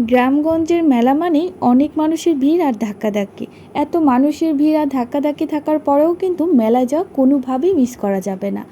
গ্রামগঞ্জের মেলা মানেই অনেক মানুষের ভিড় আর ধাক্কাধাক্কি। এত মানুষের ভিড় আর ধাক্কাধাক্কি থাকার পরেও কিন্তু মেলায় যাওয়া কোনোভাবেই মিস করা যাবে না।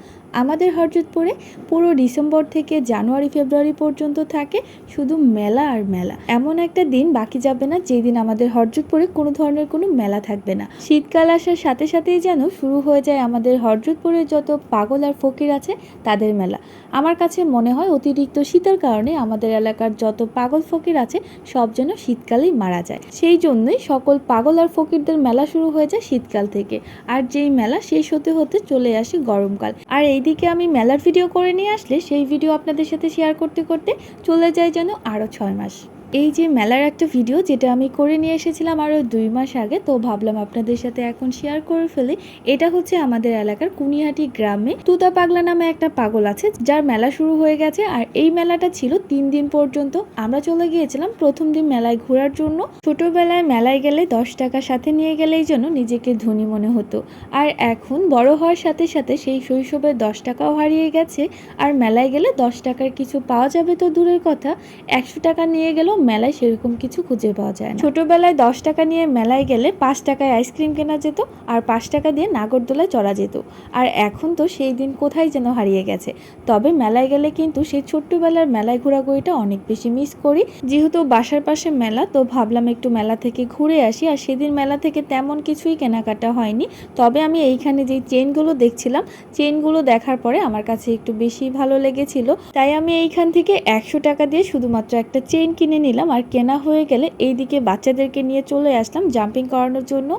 আমাদের হরজতপুরে পুরো ডিসেম্বর থেকে জানুয়ারি ফেব্রুয়ারি পর্যন্ত থাকে শুধু মেলা আর মেলা। এমন একটা দিন বাকি যাবে না যেই দিন আমাদের হরজতপুরে কোনো ধরনের কোনো মেলা থাকবে না। শীতকাল আসার সাথে সাথেই যেন শুরু হয়ে যায় আমাদের হরজতপুরে যত পাগল আর ফকির আছে তাদের মেলা। আমার কাছে মনে হয় অতিরিক্ত শীতের কারণে আমাদের এলাকার যত পাগল ফকির আছে সব যেন শীতকালেই মারা যায়। সেই জন্যই সকল পাগল আর ফকিরদের মেলা শুরু হয়ে যায় শীতকাল থেকে, আর যেই মেলা শেষ হতে হতে চলে আসে গরমকাল। আর এইদিকে আমি মেলার ভিডিও করে নিয়ে আসলে সেই ভিডিও আপনাদের সাথে শেয়ার করতে করতে চলে যায় যেন আরও 6 মাস। এই যে মেলার একটা ভিডিও যেটা আমি করে নিয়ে এসেছিলাম আরও 2 মাস আগে, তো ভাবলাম আপনাদের সাথে এখন শেয়ার করে ফেলি। এটা হচ্ছে আমাদের এলাকার কুনিহাটি গ্রামে তুতা পাগলা নামে একটা পাগল আছে যার মেলা শুরু হয়ে গেছে। আর এই মেলাটা ছিল 3 দিন পর্যন্ত। আমরা চলে গিয়েছিলাম প্রথম দিন মেলায় ঘোরার জন্য। ছোটবেলায় মেলায় গেলে 10 টাকা সাথে নিয়ে গেলেই যেন নিজেকে ধনী মনে হতো, আর এখন বড় হওয়ার সাথে সাথে সেই শৈশবের 10 টাকাও হারিয়ে গেছে। আর মেলায় গেলে 10 টাকার কিছু পাওয়া যাবে তো দূরের কথা, 100 টাকা নিয়ে গেলেও মেলায় সেরকম কিছু খুঁজে পাওয়া যায় না। ছোটবেলায় 10 টাকা নিয়ে মেলায় গেলে 5 টাকায় আইসক্রিম কেনা যেত আর 5 টাকা দিয়ে নাগরদোলায় চড়া যেত। আর এখন তো সেই দিন কোথায় যেন হারিয়ে গেছে। তবে মেলায় গেলে কিন্তু সেই ছোট্টবেলার মেলায় ঘোরাঘুরিটা অনেক বেশি মিস করি। যেহেতু বাসার পাশে মেলা, তো ভাবলাম একটু মেলা থেকে ঘুরে আসি। আর সেদিন মেলা থেকে তেমন কিছুই কেনাকাটা হয়নি। তবে আমি এইখানে যে চেনগুলো দেখছিলাম, চেনগুলো দেখার পরে আমার কাছে একটু বেশি ভালো লেগেছিল, তাই আমি এইখান থেকে 100 টাকা দিয়ে শুধুমাত্র একটা চেন কিনে নিলাম। আর কেনা হয়ে গেলে এইদিকে বাচ্চাদেরকে নিয়ে চলে আসলাম জাম্পিং করানোর জন্য।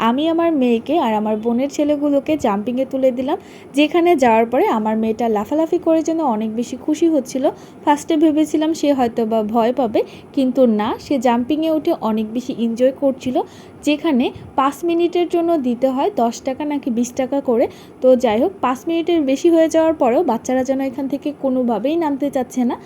আমি আমার মেয়েকে আর আমার বোনের ছেলেগুলোকে জাম্পিংয়ে তুলে দিলাম, যেখানে যাওয়ার পরে আমার মেয়েটা লাফালাফি করে যেন অনেক বেশি খুশি হচ্ছিল। ফার্স্টে ভেবেছিলাম সে হয়তো বা ভয় পাবে, কিন্তু না, সে জাম্পিংয়ে উঠে অনেক বেশি এনজয় করছিল। যেখানে 5 মিনিটের জন্য দিতে হয় 10 টাকা নাকি 20 টাকা করে। তো যাই হোক, 5 মিনিটের বেশি হয়ে যাওয়ার পরেও বাচ্চারা যেন এখান থেকে কোনোভাবেই নামতে চাচ্ছে না।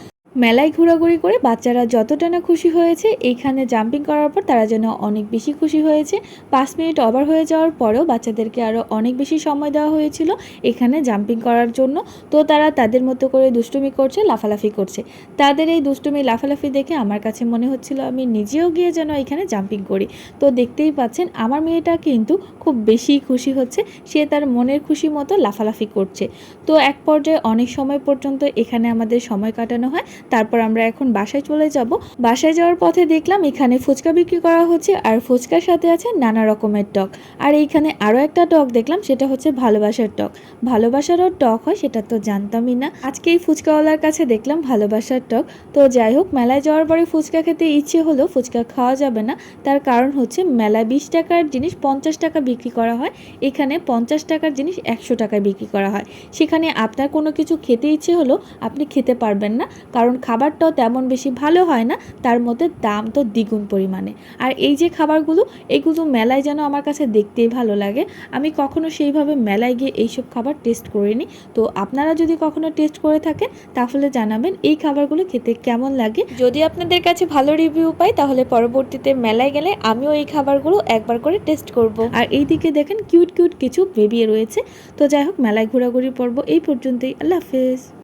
মেলায় ঘোরাঘুরি করে বাচ্চারা যতটা না খুশি হয়েছে, এইখানে জাম্পিং করার পর তারা যেন অনেক বেশি খুশি হয়েছে। 5 মিনিট ওভার হয়ে যাওয়ার পরেও বাচ্চাদেরকে আরও অনেক বেশি সময় দেওয়া হয়েছিল এখানে জাম্পিং করার জন্য। তো তারা তাদের মতো করে দুষ্টুমি করছে, লাফালাফি করছে। তাদের এই দুষ্টুমি লাফালাফি দেখে আমার কাছে মনে হচ্ছিল আমি নিজেও গিয়ে যেন এখানে জাম্পিং করি। তো দেখতেই পাচ্ছেন আমার মেয়েটা কিন্তু খুব বেশি খুশি হচ্ছে, সে তার মনের খুশি মতো লাফালাফি করছে। তো এক পর্যায়ে অনেক সময় পর্যন্ত এখানে আমাদের সময় কাটানো হয়। তারপর আমরা এখন বাসায় চলে যাব। বাসায় যাওয়ার পথে দেখলাম এখানে ফুচকা বিক্রি করা হচ্ছে, আর ফুচকার সাথে আছে নানা রকমের টক। আর এইখানে আরও একটা টক দেখলাম, সেটা হচ্ছে ভালোবাসার টক। ভালোবাসারও টক হয় সেটা তো জানতামই না। আজকে এই ফুচকাওয়ালার কাছে দেখলাম ভালোবাসার টক। তো যাই হোক, মেলায় যাওয়ার পরে ফুচকা খেতে ইচ্ছে হলো, ফুচকা খাওয়া যাবে না। তার কারণ হচ্ছে মেলায় 20 টাকার জিনিস 50 টাকা বিক্রি করা হয়, এখানে 50 টাকার জিনিস 100 টাকায় বিক্রি করা হয়। সেখানে আপনার কোনো কিছু খেতে ইচ্ছে হলো আপনি খেতে পারবেন না, কারণ খাবারটাও তেমন বেশি ভালো হয় না, তার মধ্যে দাম তো দ্বিগুণ পরিমাণে। আর এই যে খাবারগুলো, এগুলো মেলায় যেন আমার কাছে দেখতেই ভালো লাগে। আমি কখনো সেইভাবে মেলায় গিয়ে এইসব খাবার টেস্ট করিনি। তো আপনারা যদি কখনো টেস্ট করে থাকেন তাহলে জানাবেন এই খাবারগুলো খেতে কেমন লাগে। যদি আপনাদের কাছে ভালো রিভিউ পাই তাহলে পরবর্তীতে মেলায় গেলে আমিও এই খাবারগুলো একবার করে টেস্ট করব। আর এইদিকে দেখেন কিউট কিউট কিছু বেবি রয়েছে। তো যাই হোক, মেলায় ঘোরাঘুরি পর্ব এই পর্যন্তই। আল্লাহ হাফেজ।